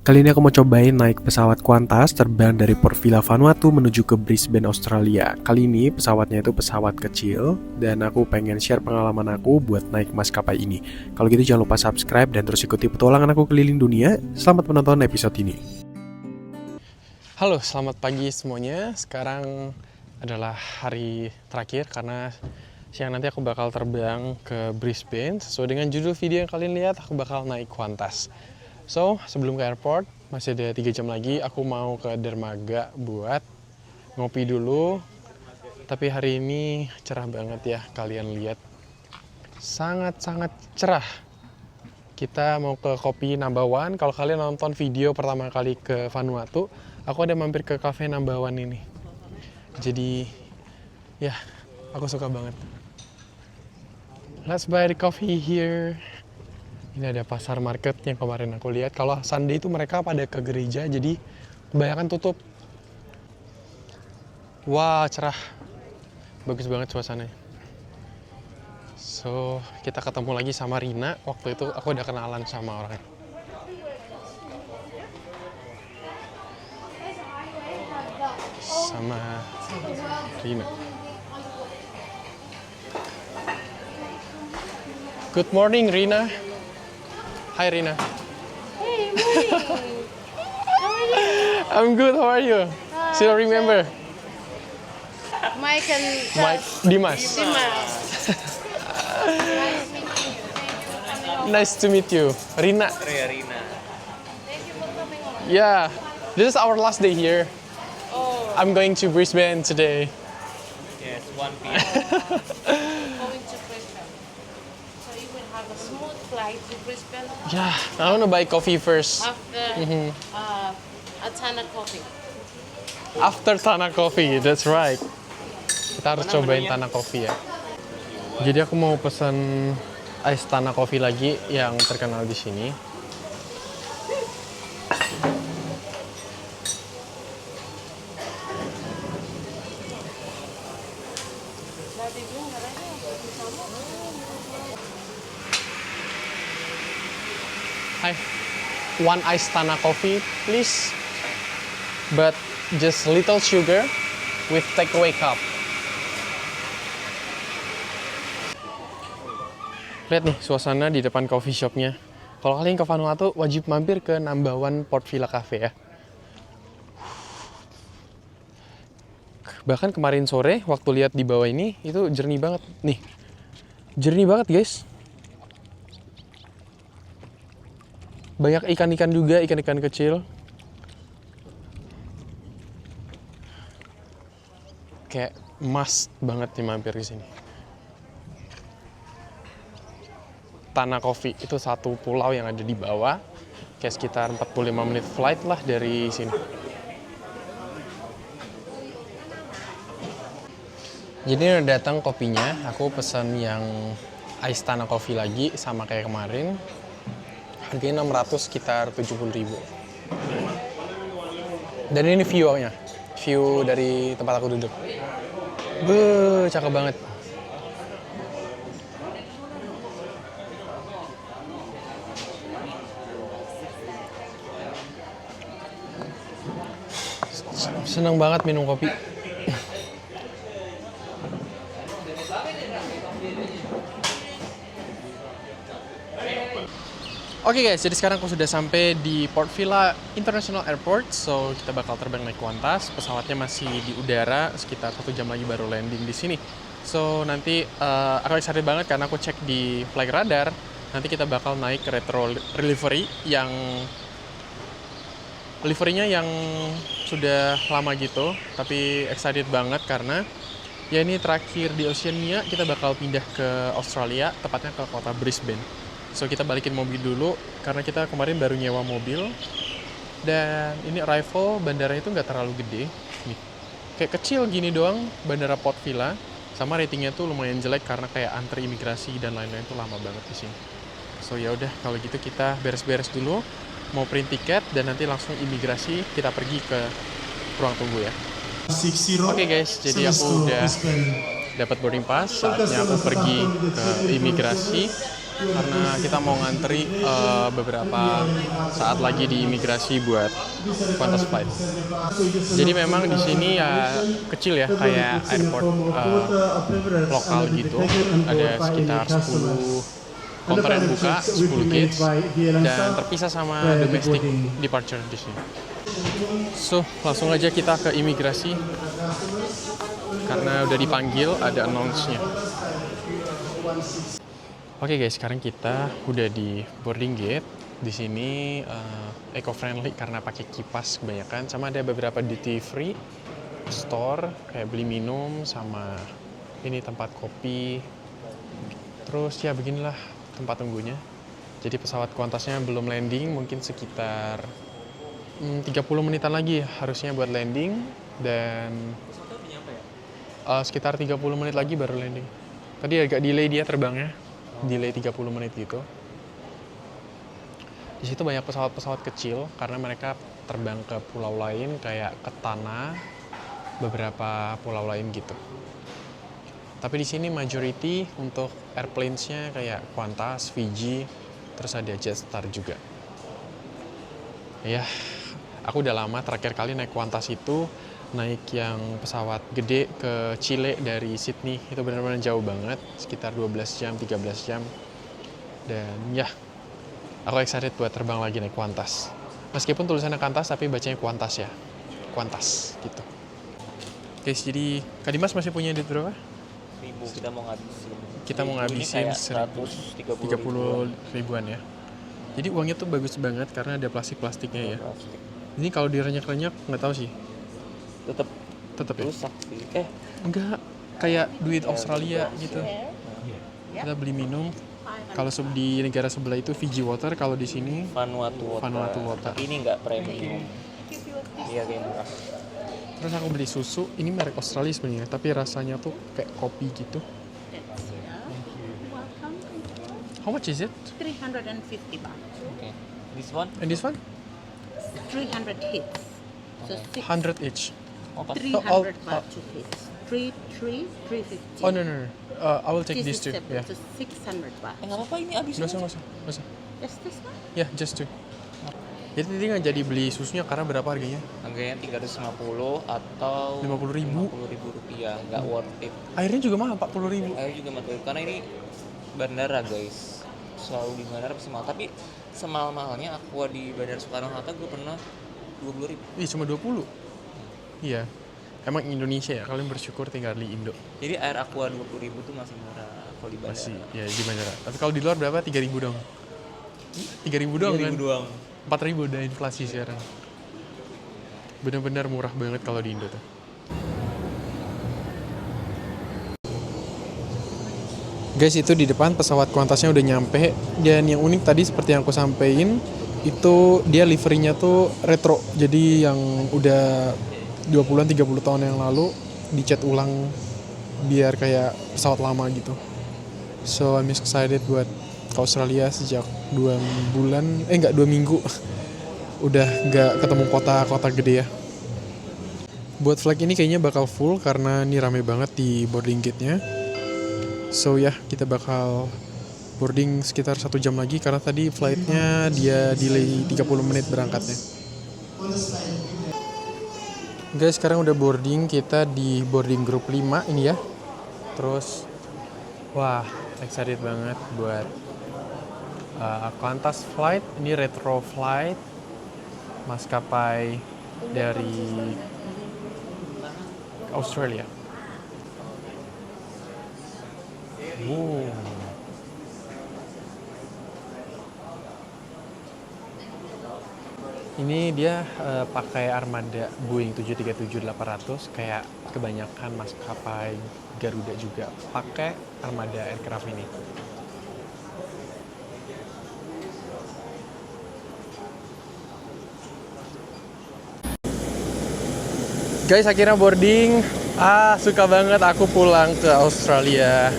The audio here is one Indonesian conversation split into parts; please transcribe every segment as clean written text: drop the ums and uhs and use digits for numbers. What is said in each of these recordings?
Kali ini aku mau cobain naik pesawat Qantas terbang dari Port Vila Vanuatu menuju ke Brisbane, Australia. Kali ini pesawatnya itu pesawat kecil dan aku pengen share pengalaman aku buat naik maskapai ini. Kalau gitu jangan lupa subscribe dan terus ikuti petualangan aku keliling dunia. Selamat menonton episode ini. Halo, selamat pagi semuanya. Sekarang adalah hari terakhir karena siang nanti aku bakal terbang ke Brisbane. Sesuai dengan judul video yang kalian lihat, aku bakal naik Qantas. So, sebelum ke airport, masih ada 3 jam lagi, aku mau ke dermaga buat ngopi dulu. Tapi hari ini cerah banget ya, kalian lihat. Sangat-sangat cerah. Kita mau ke Kopi Number One. Kalau kalian nonton video pertama kali ke Vanuatu, aku ada mampir ke cafe Number One ini. Jadi, ya, aku suka banget. Let's buy the coffee here. Ini ada pasar market yang kemarin aku lihat. Kalau Sunday itu mereka pada ke gereja, jadi kebanyakan tutup. Wah, cerah. Bagus banget suasananya. So, kita ketemu lagi sama Rina. Waktu itu aku udah kenalan sama orangnya. Sama Rina. Good morning, Rina. Hi, Rina. Hey, morning. How are you? I'm good, how are you? Still remember? Mike and Mike Dimas. Dimas. Nice to meet you. Rina. Rina. Thank you for coming over. Yeah, this is our last day here. Oh, I'm going to Brisbane today. Yes, 1 p.m. going to Brisbane. So you will have a smooth flight to Brisbane Yeah, I want to buy coffee first. after a Tana coffee. After Tana Coffee, that's right. Kita harus cobain Tana Coffee ya. Jadi aku mau pesan ice Tana Coffee lagi yang terkenal di sini. Hi, one ice Tana Coffee, please. But just little sugar with takeaway cup. Lihat nih suasana di depan coffee shopnya. Kalau kalian ke Vanuatu wajib mampir ke Number One Port Vila Cafe ya. Bahkan kemarin sore waktu lihat di bawah ini itu jernih banget nih. Jernih banget guys. Banyak ikan-ikan juga, ikan-ikan kecil. Kayak must banget nih mampir di sini. Tana Coffee itu satu pulau yang ada di bawah, kayak sekitar 45 menit flight lah dari sini. Jadi udah datang kopinya, aku pesan yang ice Tana Coffee lagi sama kayak kemarin. Harganya 600 sekitar 70.000. Dan ini view-nya. View dari tempat aku duduk. Beuh, cakep banget. Seneng banget minum kopi. Oke guys, jadi sekarang aku sudah sampai di Port Vila International Airport. So, kita bakal terbang naik Qantas. Pesawatnya masih di udara, sekitar 1 jam lagi baru landing di sini. So, nanti aku excited banget karena aku cek di flight radar. Nanti kita bakal naik ke retro livery yang liverynya yang sudah lama gitu. Tapi excited banget karena ya ini terakhir di Oceania, kita bakal pindah ke Australia, tepatnya ke kota Brisbane. So, kita balikin mobil dulu, karena kita kemarin baru nyewa mobil. Dan ini arrival, bandara itu nggak terlalu gede. Nih, kayak kecil gini doang, bandara Port Vila. Sama ratingnya tuh lumayan jelek, karena kayak antri imigrasi dan lain-lain tuh lama banget di sini. So, ya udah kalau gitu kita beres-beres dulu, mau print tiket, dan nanti langsung imigrasi, kita pergi ke ruang tunggu ya. Oke guys, jadi aku udah dapat boarding pass, saatnya aku pergi ke imigrasi. karena kita mau ngantri beberapa saat lagi di imigrasi buat Qantas flight. Jadi memang di sini ya kecil ya, kayak airport lokal gitu. Ada sekitar 10 counter yang buka, 10 gates, dan terpisah sama domestic departure di sini. So, langsung aja kita ke imigrasi karena udah dipanggil, ada announce-nya. Oke guys, sekarang kita udah di boarding gate. Di sini eco-friendly karena pakai kipas kebanyakan, sama ada beberapa duty free store kayak beli minum sama ini tempat kopi. Terus ya beginilah tempat tunggunya. Jadi pesawat Qantasnya belum landing, mungkin sekitar 30 menitan lagi harusnya buat landing, dan sekitar 30 menit lagi baru landing. Tadi agak delay dia terbangnya, delay 30 menit gitu. Di situ banyak pesawat-pesawat kecil karena mereka terbang ke pulau lain kayak ke Tanah, beberapa pulau lain gitu. Tapi di sini majority untuk airplanes-nya kayak Qantas, Fiji, terus ada Jetstar juga. Ya, aku udah lama terakhir kali naik Qantas itu naik yang pesawat gede ke Chile dari Sydney. Itu benar-benar jauh banget, sekitar 12 jam, 13 jam. Dan ya, aku excited buat terbang lagi naik Qantas. Meskipun tulisannya Qantas, tapi bacanya Qantas ya. Qantas, gitu. Guys, jadi Kak Dimas masih punya duit berapa? 1.000 kita mau ngabisin. Kita mau ngabisin 130 ribuan ya. Jadi uangnya tuh bagus banget karena ada plastik-plastiknya ya. Plastik. Ini kalau direnyak-renyak nggak tahu sih. Tetap ya? rusak sih. Enggak, kayak duit Australia gitu. Yeah. Kita beli minum. Kalau di negara sebelah itu Fiji Water, kalau di sini Vanuatu Water. Tapi ini nggak premium. Iya kayak murah. Terus aku beli susu, ini merek Australia sebenarnya, tapi rasanya tuh kayak kopi gitu. Welcome. How much is it? 350 baht. Okay. This one? And this one? 300 hits. So Okay. 100 each. Oh, pas. 300 baht to hits. 350. Oh no no no. I will take these This two. is separate. Yeah. So 600 baht. Nggak apa-apa ini habis. Nggak usah. Just this one? Yeah, just two. Jadi tadi nggak jadi beli susunya karena berapa harganya? Harganya 350 atau 50.000. 50.000 rupiah. Nggak worth it. Airnya juga mahal, 40.000. Ayo juga mati karena ini bandara guys. Selalu di bandara pasti mahal. Tapi semahal-mahalnya Aqua di Bandara Soekarno-Hatta gue pernah 20.000. Ih, cuma 20. Iya. Emang Indonesia ya, kalian bersyukur tinggal di Indo. Jadi air Aqua 20.000 tuh masih murah kalau di bandara. Masih, ya di bandara. Tapi kalau di luar berapa? 3.000 dong. 3.000 dong kan? 3.000 doang. 4.000 udah inflasi sekarang. Bener-bener murah banget kalau di Indo tuh. Guys, itu di depan pesawat Qantasnya udah nyampe. Dan yang unik tadi seperti yang aku sampein, itu dia liverinya tuh retro. Jadi yang udah 20-an 30 tahun yang lalu dicat ulang biar kayak pesawat lama gitu. So I'm excited buat ke Australia sejak 2 minggu udah nggak ketemu kota-kota gede ya. Buat flight ini kayaknya bakal full karena ini rame banget di boarding gate-nya. So ya, kita bakal boarding sekitar 1 jam lagi karena tadi flight-nya dia delay 30 menit berangkatnya. Guys, sekarang udah boarding, kita di boarding group 5 ini ya. Terus wah, excited banget buat Qantas flight. Ini retro flight maskapai dari Australia. Ini dia pakai armada Boeing 737-800, kayak kebanyakan maskapai Garuda juga pakai armada aircraft ini. Guys, akhirnya boarding. Suka banget aku pulang ke Australia.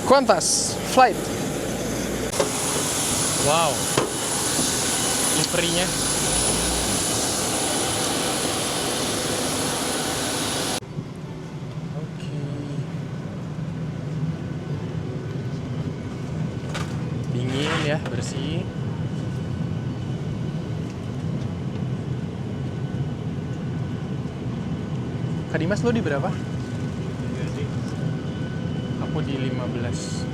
Qantas flight. Wow. Liverinya. Oke. Kak Dimas lo di berapa? Aku di 15.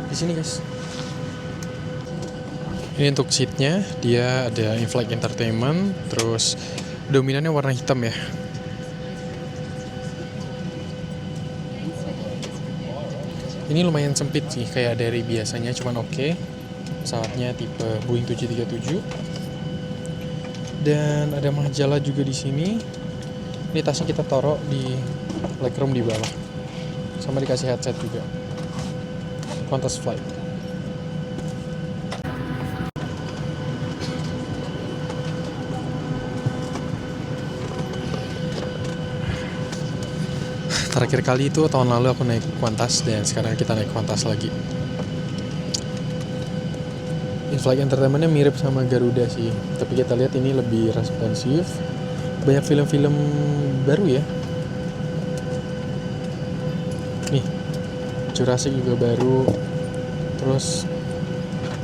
Di sini guys. Ini untuk seatnya, dia ada in-flight entertainment, terus dominannya warna hitam ya. Ini lumayan sempit sih, kayak dari biasanya, cuman oke. Pesawatnya tipe Boeing 737. Dan ada majalah juga di sini. Ini tasnya kita taruh di legroom di bawah. Sama dikasih headset juga. Qantas flight. Terakhir kali itu tahun lalu aku naik Qantas dan sekarang kita naik Qantas lagi. In-flight entertainment-nya mirip sama Garuda sih, tapi kita lihat ini lebih responsif. Banyak film-film baru ya. Nih, Jurassic juga baru. Terus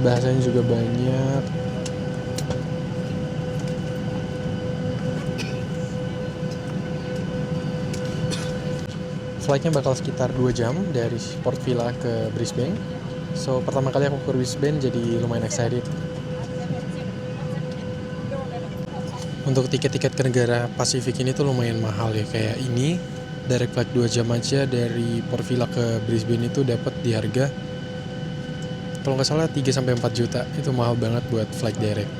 bahasanya juga banyak. Flightnya bakal sekitar 2 jam dari Port Vila ke Brisbane. So pertama kali aku ke Brisbane jadi lumayan excited. Untuk tiket-tiket ke negara Pasifik ini tuh lumayan mahal ya. Kayak ini direct flight 2 jam aja dari Port Vila ke Brisbane itu dapat di harga kalau nggak salah 3-4 juta. Itu mahal banget buat flight direct.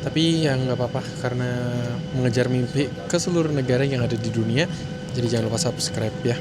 Tapi ya nggak apa-apa karena mengejar mimpi ke seluruh negara yang ada di dunia. Jadi jangan lupa subscribe ya.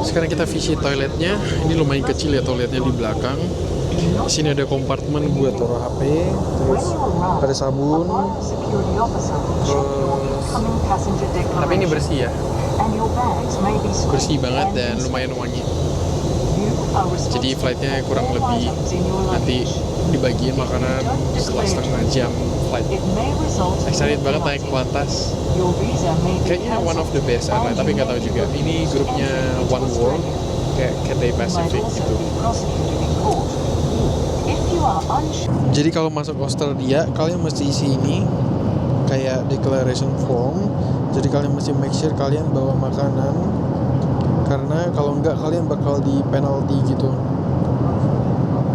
Sekarang kita visit toiletnya. Ini lumayan kecil ya toiletnya di belakang. Di sini ada kompartemen buat taruh HP, terus ada sabun. Tapi ini bersih ya. Bersih banget dan lumayan wangi. Jadi flightnya kurang lebih nanti dibagiin makanan setelah setengah jam flight. Excited banget naik Qantas. Kayaknya one of the best airline, tapi nggak tahu juga. Ini grupnya One World, kayak Cathay Pacific gitu. Jadi kalau masuk Australia, kalian mesti isi ini kayak declaration form. Jadi kalian mesti make sure kalian bawa makanan, karena kalau nggak kalian bakal di penalty gitu.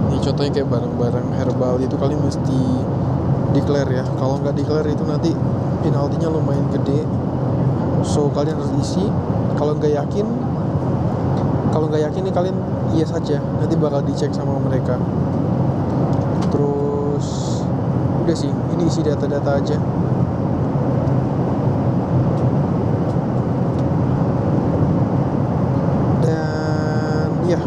Ini contohnya kayak barang-barang herbal itu kalian mesti declare ya. Kalau nggak declare itu nanti penaltinya lumayan gede. So kalian harus isi. Kalau nggak yakin nih kalian yes aja. Nanti bakal dicek sama mereka. Terus udah sih, ini isi data-data aja. Dan ya,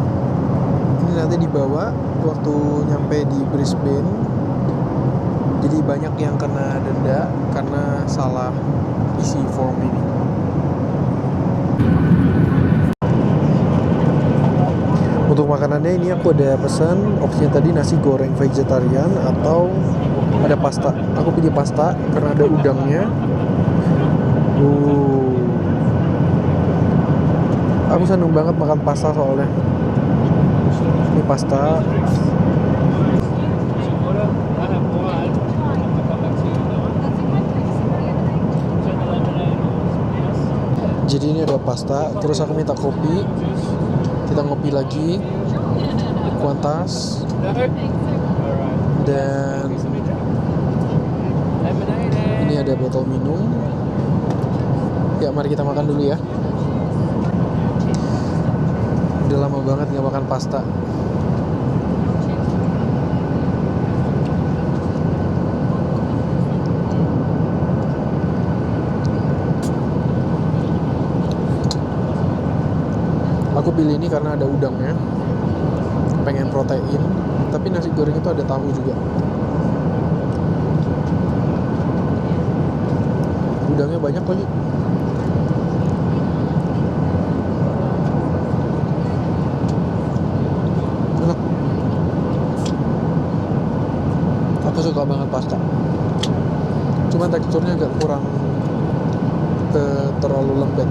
ini nanti dibawa waktu nyampe di Brisbane. Jadi banyak yang kena denda karena salah isi form ini. Untuk makanannya ini aku ada pesan, opsinya tadi nasi goreng vegetarian atau ada pasta. Aku pilih pasta karena ada udangnya. Aku seneng banget makan pasta soalnya. Ini pasta. Jadi ini ada pasta, terus aku minta kopi. Kita ngopi lagi di Qantas. Dan ini ada botol minum. Ya, mari kita makan dulu ya. Udah lama banget nggak makan pasta. Aku pilih ini karena ada udangnya. Pengen protein, tapi nasi goreng itu ada tahu juga. Udangnya banyak lagi. Enak. Aku suka banget pasta. Cuman teksturnya agak kurang terlalu lembek.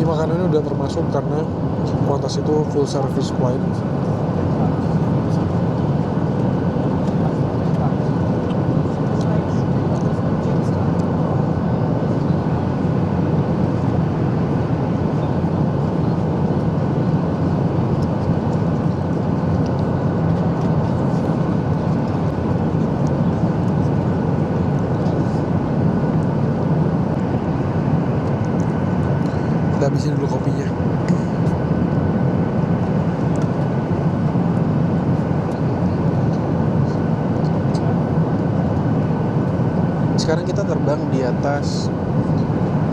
Makanannya udah termasuk karena Qantas itu full service flight. Kita habisin dulu kopinya. Sekarang kita terbang di atas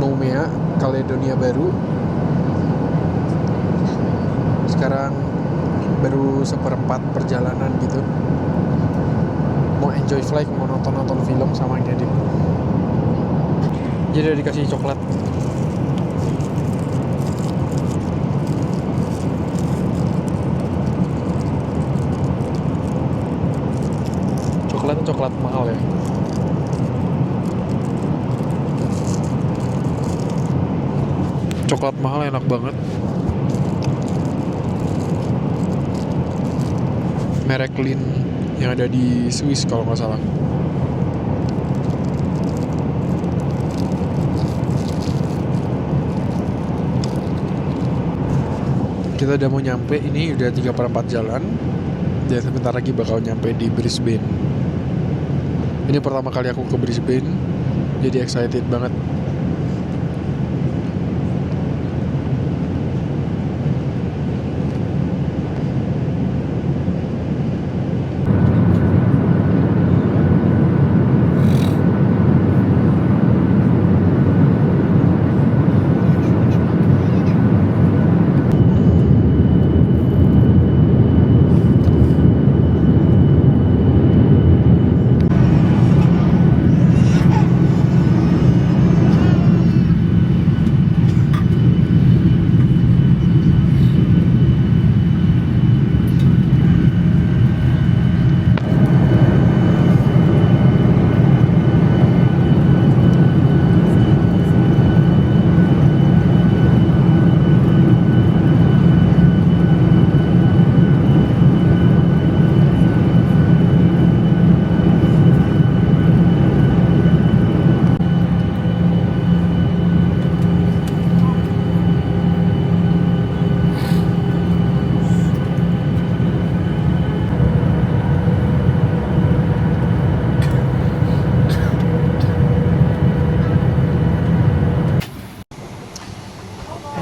Noumea, Kaledonia Baru. Sekarang baru seperempat perjalanan gitu. Mau enjoy flight, mau nonton film sama ngedit. Jadi udah dikasih coklat. Coklatnya coklat mahal ya. Coklat mahal enak banget. Merek Lin yang ada di Swiss kalau nggak salah. Kita udah mau nyampe, ini udah 3/4 jalan. Dan sebentar lagi bakal nyampe di Brisbane. Ini pertama kali aku ke Brisbane, jadi excited banget.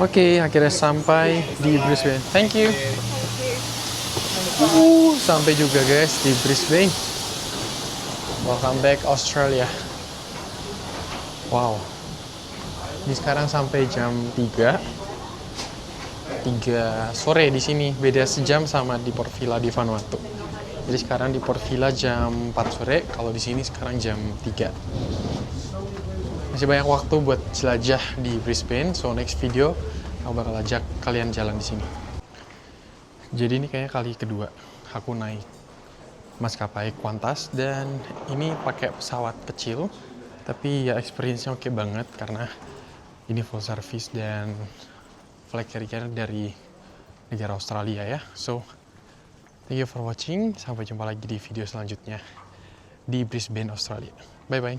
Oke, akhirnya sampai di Brisbane. Thank you. Sampai juga guys di Brisbane. Welcome back Australia. Wow. Ini sekarang sampai jam 3 sore di sini. Beda sejam sama di Port Vila di Vanuatu. Jadi sekarang di Port Vila jam 4 sore, kalau di sini sekarang jam 3. Masih banyak waktu buat jelajah di Brisbane, so next video aku bakal ajak kalian jalan di sini. Jadi ini kayaknya kali kedua aku naik maskapai Qantas, dan ini pakai pesawat kecil, tapi ya experience-nya oke banget karena ini full service dan flag carrier dari negara Australia ya. So thank you for watching, sampai jumpa lagi di video selanjutnya. di Brisbane, Australia. Bye-bye.